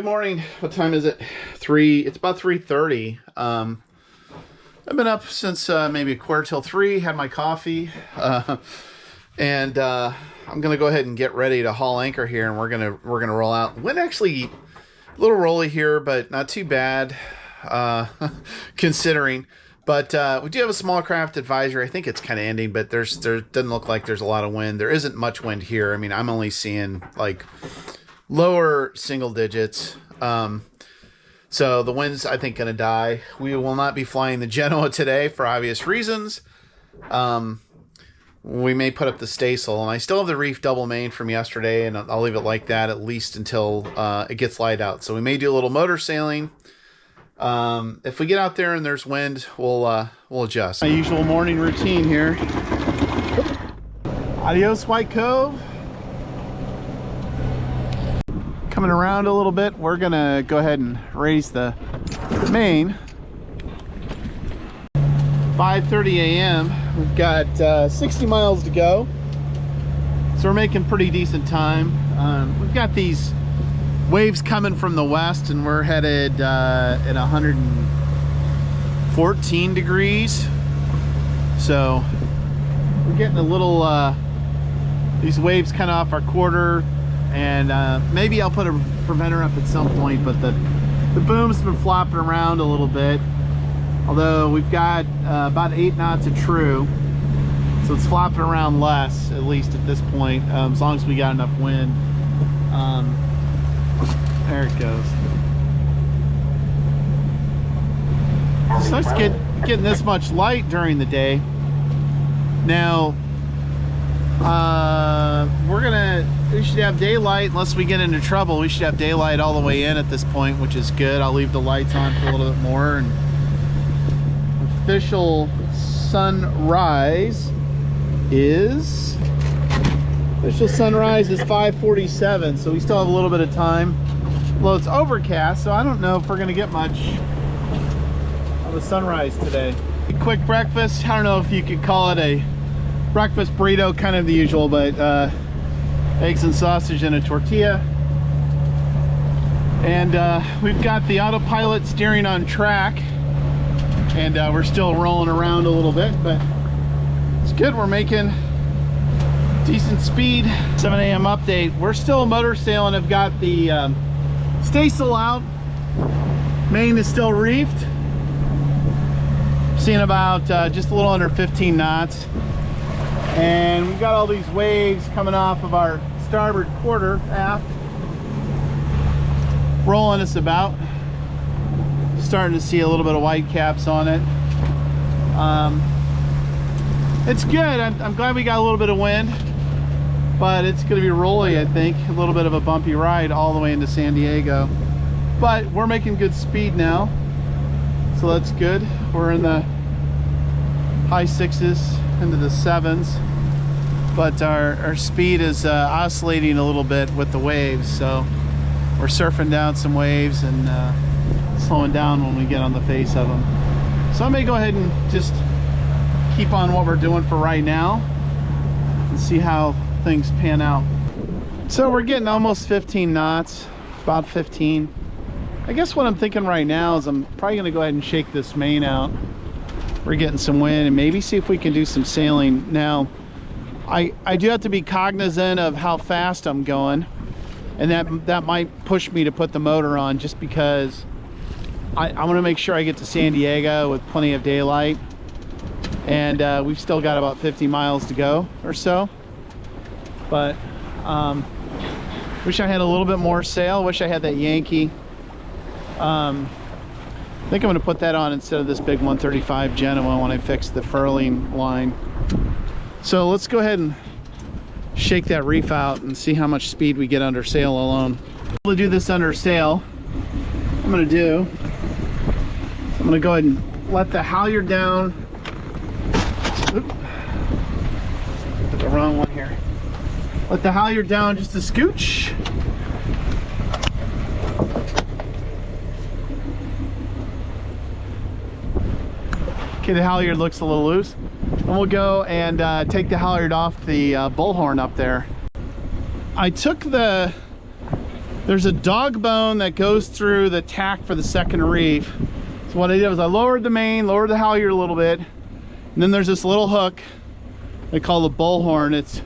morning. What time is it? It's about 3:30. I've been up since maybe a quarter till 3, had my coffee, and I'm gonna go ahead and get ready to haul anchor here, and we're gonna roll out. Wind actually a little rolly here, but not too bad considering. But we do have a small craft advisory. I think it's kind of ending, but there doesn't look like there's a lot of wind. There isn't much wind here. I mean, I'm only seeing like lower single digits. So the wind's, I think, going to die. We will not be flying the Genoa today for obvious reasons. We may put up the staysail, and I still have the reef double main from yesterday, and I'll leave it like that at least until it gets light out. So we may do a little motor sailing. If we get out there and there's wind, we'll adjust. My usual morning routine here. Adios, White Cove. Coming around a little bit, we're gonna go ahead and raise the main. 5:30 a.m. We've got 60 miles to go, so we're making pretty decent time. We've got these waves coming from the west, and we're headed at 114 degrees. So we're getting a little these waves kind of off our quarter. And maybe I'll put a preventer up at some point, but the boom's been flopping around a little bit. Although we've got about 8 knots of true, so it's flopping around less, at least at this point, as long as we got enough wind. There it goes. So it's getting this much light during the day. Now, we should have daylight unless we get into trouble. We should have daylight all the way in at this point, which is good. I'll leave the lights on for a little bit more. And official sunrise is 5:47, so we still have a little bit of time. Well, it's overcast, so I don't know if we're gonna get much of a sunrise today. A quick breakfast. I don't know if you could call it a breakfast burrito, kind of the usual, but eggs and sausage and a tortilla. And we've got the autopilot steering on track, and we're still rolling around a little bit, but it's good. We're making decent speed. 7 a.m. update. We're still motor sailing. I've got the staysail out. Main is still reefed. Seeing about just a little under 15 knots. And we've got all these waves coming off of our starboard quarter aft, rolling us about. Starting to see a little bit of white caps on it. It's good. I'm glad we got a little bit of wind, but it's going to be rolly, I think. A little bit of a bumpy ride all the way into San Diego. But we're making good speed now, so that's good. We're in the high 6s into the 7s, but our speed is oscillating a little bit with the waves, so we're surfing down some waves and slowing down when we get on the face of them. So I may go ahead and just keep on what we're doing for right now and see how things pan out. So we're getting almost 15 knots, about 15. I guess what I'm thinking right now is I'm probably gonna go ahead and shake this main out. We're getting some wind, and maybe see if we can do some sailing. Now, I do have to be cognizant of how fast I'm going, and that might push me to put the motor on, just because I want to make sure I get to San Diego with plenty of daylight, and we've still got about 50 miles to go or so. But wish I had a little bit more sail. Wish I had that Yankee. I think I'm going to put that on instead of this big 135 Genoa when I fix the furling line. So let's go ahead and shake that reef out and see how much speed we get under sail alone. To do this under sail, I'm going to go ahead and let the halyard down. Oop. Put the wrong one here. Let the halyard down just a scooch. Okay, the halyard looks a little loose. And we'll go and take the halyard off the bullhorn up there. I took the There's a dog bone that goes through the tack for the second reef. So what I did was I lowered the main, lowered the halyard a little bit, and then there's this little hook they call the bullhorn. It's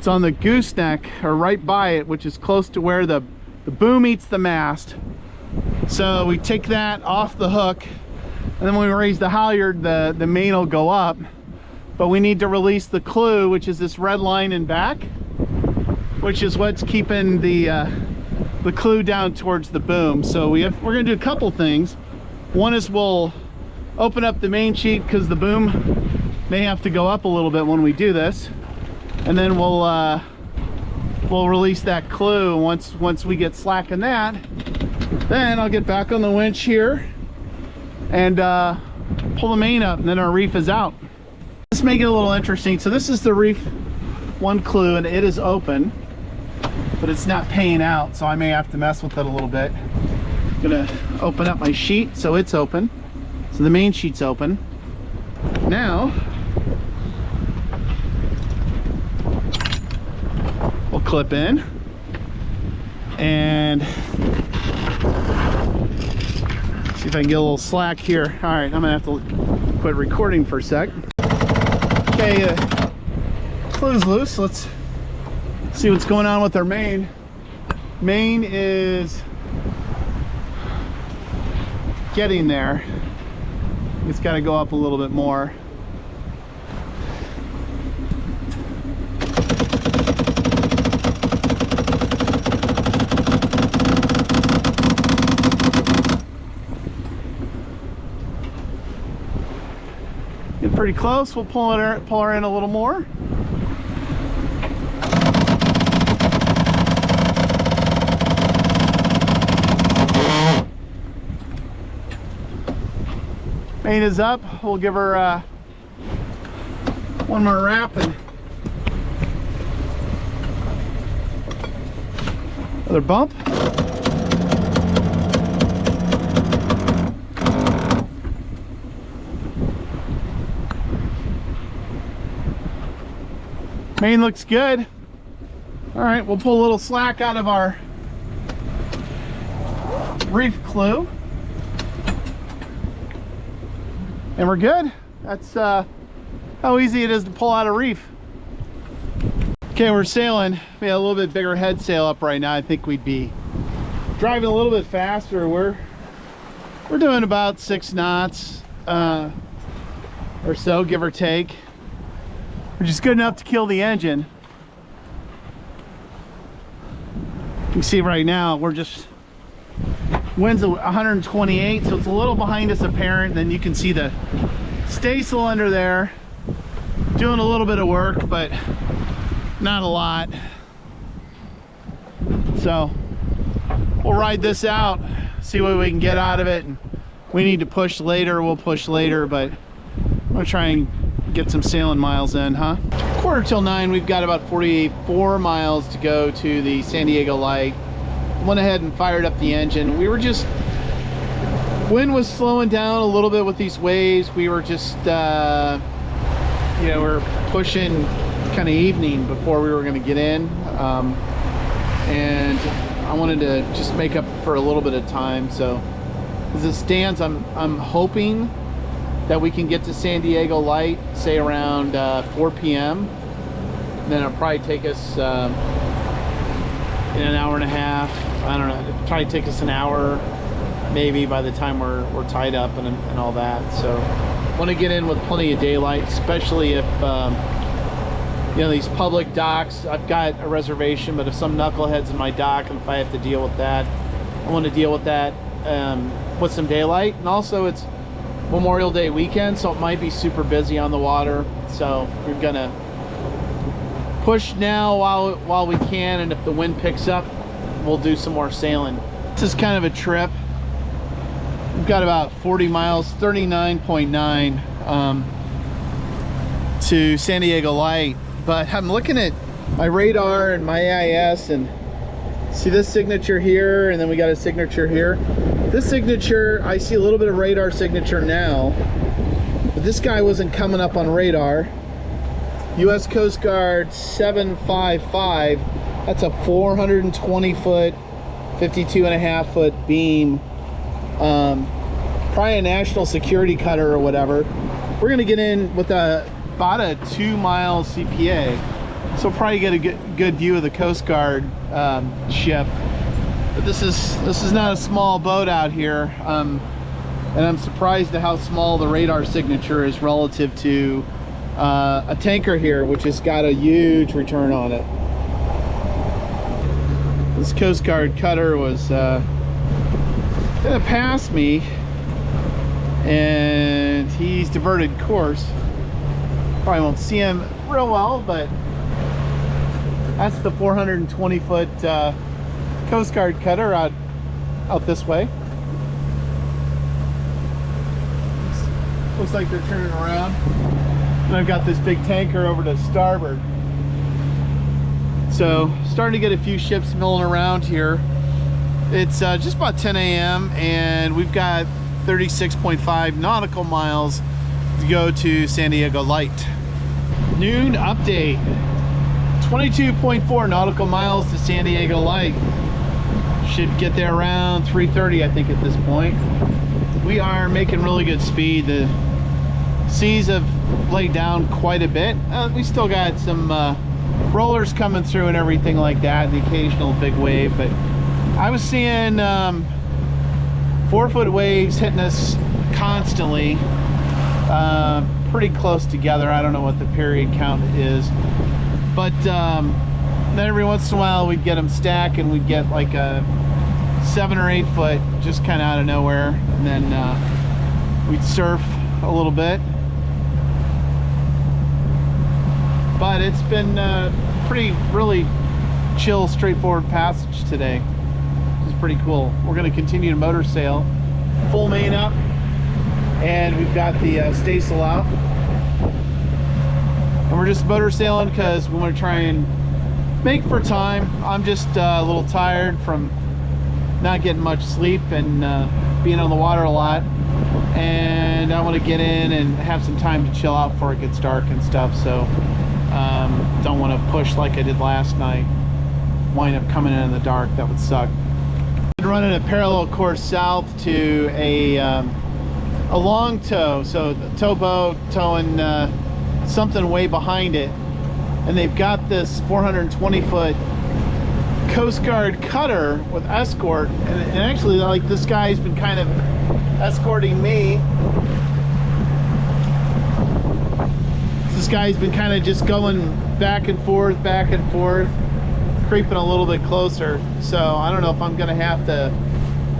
on the gooseneck, or right by it, which is close to where the boom meets the mast. So we take that off the hook, and then when we raise the halyard, the main will go up. But we need to release the clew, which is this red line in back, which is what's keeping the clew down towards the boom. So we're gonna do a couple things. One is we'll open up the main sheet because the boom may have to go up a little bit when we do this, and then we'll release that clew once we get slack in that. Then I'll get back on the winch here and pull the main up, and then our reef is out. Let's make it a little interesting. So this is the reef one clew, and it is open, but it's not paying out, so I may have to mess with it a little bit. I'm gonna open up my sheet so it's open. So the main sheet's open. Now we'll clip in and see if I can get a little slack here. All right, I'm gonna have to quit recording for a sec. Okay, clew's loose. Let's see what's going on with our main. Main is getting there. It's got to go up a little bit more. Getting pretty close. We'll pull her in a little more. Main is up. We'll give her one more wrap and another bump. Main looks good. All right, we'll pull a little slack out of our reef clew. And we're good. That's how easy it is to pull out a reef. Okay, we're sailing. We had a little bit bigger head sail up right now. I think we'd be driving a little bit faster. We're doing about 6 knots or so, give or take, which is good enough to kill the engine. You can see right now we're just wind's 128, so it's a little behind us apparent. Then you can see the staysail under there doing a little bit of work, but not a lot. So we'll ride this out, see what we can get out of it. And we need to push later, we'll push later, but I'm gonna try and get some sailing miles in, huh? 8:45, we've got about 44 miles to go to the San Diego light. Went ahead and fired up the engine. We were just, wind was slowing down a little bit with these waves. We were just you know, we're pushing kind of evening before we were going to get in, and I wanted to just make up for a little bit of time. So as it stands, I'm hoping that we can get to San Diego light, say around 4 p.m. Then it'll probably take us in an hour and a half. I don't know, it'll probably take us an hour maybe by the time we're tied up and all that. So want to get in with plenty of daylight, especially if you know, these public docks. I've got a reservation, but if some knucklehead's in my dock and if I have to deal with that, I want to deal with that with some daylight. And also it's Memorial Day weekend, so it might be super busy on the water. So we're gonna push now while we can, and if the wind picks up, we'll do some more sailing. This is kind of a trip. We've got about 40 miles, 39.9 to San Diego light, but I'm looking at my radar and my AIS, and see this signature here, and then we got a signature here. This signature, I see a little bit of radar signature now, but this guy wasn't coming up on radar. U.S. Coast Guard 755, that's a 420 foot 52.5-foot beam, probably a national security cutter or whatever. We're gonna get in with about a 2-mile CPA, so we'll probably get a good view of the Coast Guard ship. But this is not a small boat out here, and I'm surprised at how small the radar signature is relative to a tanker here, which has got a huge return on it. This Coast Guard cutter was gonna pass me, and he's diverted course. Probably won't see him real well, but that's the 420-foot Coast Guard cutter out this way. Looks like they're turning around. And I've got this big tanker over to starboard. So starting to get a few ships milling around here. It's just about 10 a.m. and we've got 36.5 nautical miles to go to San Diego Light. Noon update. 22.4 nautical miles to San Diego Light. Should get there around 3:30, I think, at this point. We are making really good speed. The seas have laid down quite a bit. We still got some rollers coming through and everything like that, and the occasional big wave, but I was seeing 4-foot waves hitting us constantly, pretty close together. I don't know what the period count is, but then every once in a while we'd get them stack, and we'd get like a 7 or 8 foot just kind of out of nowhere, and then we'd surf a little bit. But it's been really chill, straightforward passage today. It's pretty cool. We're going to continue to motor sail, full main up, and we've got the staysail out. And we're just motor sailing because we want to try and make for time. I'm just a little tired from not getting much sleep and being on the water a lot, and I want to get in and have some time to chill out before it gets dark and stuff. So don't want to push like I did last night, wind up coming in the dark. That would suck. Been running a parallel course south to a long tow, so the towboat towing something way behind it, and they've got this 420-foot Coast Guard cutter with escort, and actually, like, this guy's been kind of escorting me. This guy's been kind of just going back and forth, creeping a little bit closer. So I don't know if I'm gonna have to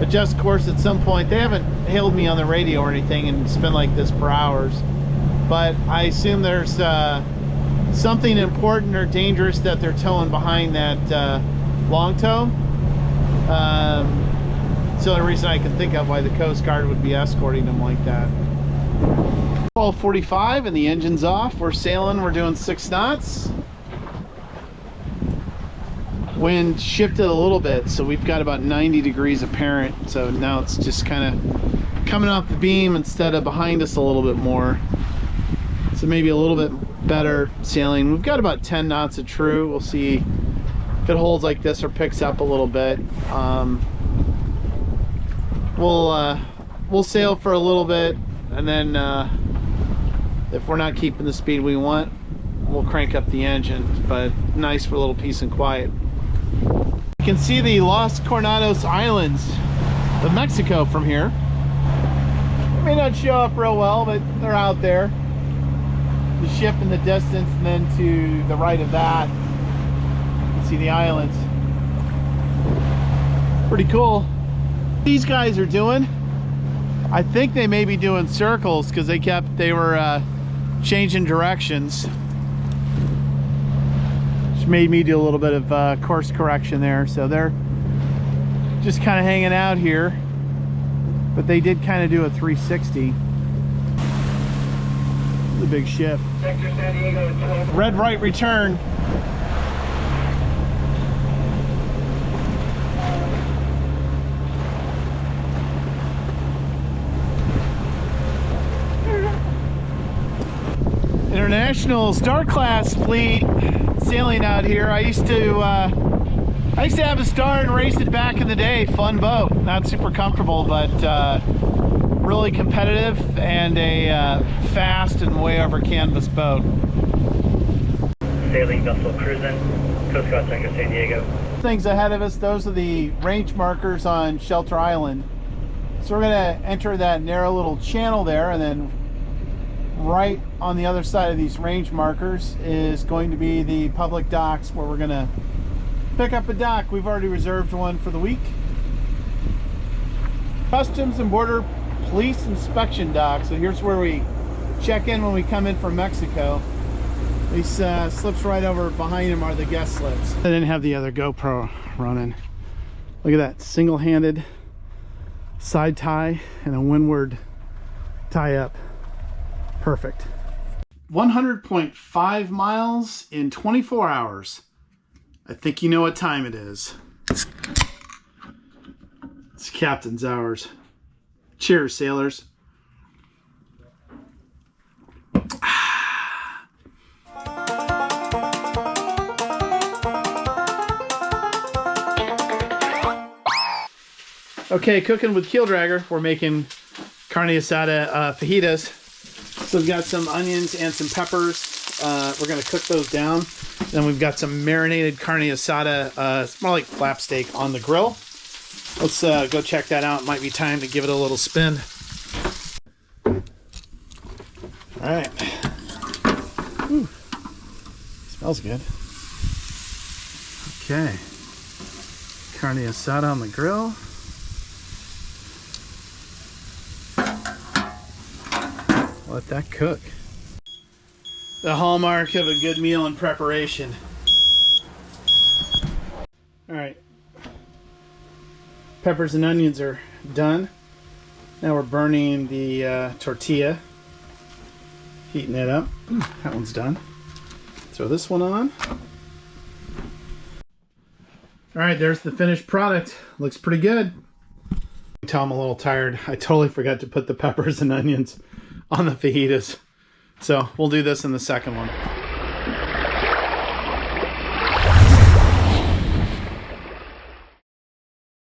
adjust course at some point. They haven't hailed me on the radio or anything, and it's been like this for hours, but I assume there's something important or dangerous that they're towing behind that long tow. It's the only reason I can think of why the Coast Guard would be escorting them like that. 12:45 and the engine's off. We're sailing. We're doing 6 knots. Wind shifted a little bit, so we've got about 90 degrees apparent. So now it's just kind of coming off the beam instead of behind us a little bit more. So maybe a little bit better sailing. We've got about 10 knots of true. We'll see if it holds like this or picks up a little bit. We'll sail for a little bit, and then if we're not keeping the speed we want, we'll crank up the engine. But nice for a little peace and quiet. You can see the Los Coronados Islands of Mexico from here. They may not show up real well, but they're out there. The ship in the distance, and then to the right of that, you can see the islands. Pretty cool. These guys are doing, I think they may be doing circles, because they were changing directions, which made me do a little bit of course correction there. So they're just kind of hanging out here, but they did kind of do a 360. The big ship. Red right return. International Star Class fleet sailing out here. I used to I used to have a Star and race it back in the day. Fun boat. Not super comfortable, but really competitive and a fast and way over canvas boat. Sailing vessel cruising, Coast Guard Sector San Diego. Things ahead of us, those are the range markers on Shelter Island. So we're going to enter that narrow little channel there, and then right on the other side of these range markers is going to be the public docks where we're going to pick up a dock. We've already reserved one for the week. Customs and Border Police inspection dock. So here's where we check in when we come in from Mexico. These slips right over behind them are the guest slips. I didn't have the other GoPro running. Look at that, single-handed side tie and a windward tie up. Perfect. 100.5 miles in 24 hours. I think you know what time it is. It's captain's hours. Cheers, sailors. Okay, cooking with keel dragger. We're making carne asada fajitas. So we've got some onions and some peppers. We're gonna cook those down. Then we've got some marinated carne asada, it's more like flap steak on the grill. Let's go check that out. It might be time to give it a little spin. All right. Ooh, smells good. Okay. Carne asada on the grill. Let that cook. The hallmark of a good meal in preparation. All right. Peppers and onions are done. Now we're burning the tortilla. Heating it up. That one's done. Throw this one on. All right, there's the finished product. Looks pretty good. I can tell I'm a little tired. I totally forgot to put the peppers and onions on the fajitas. So we'll do this in the second one.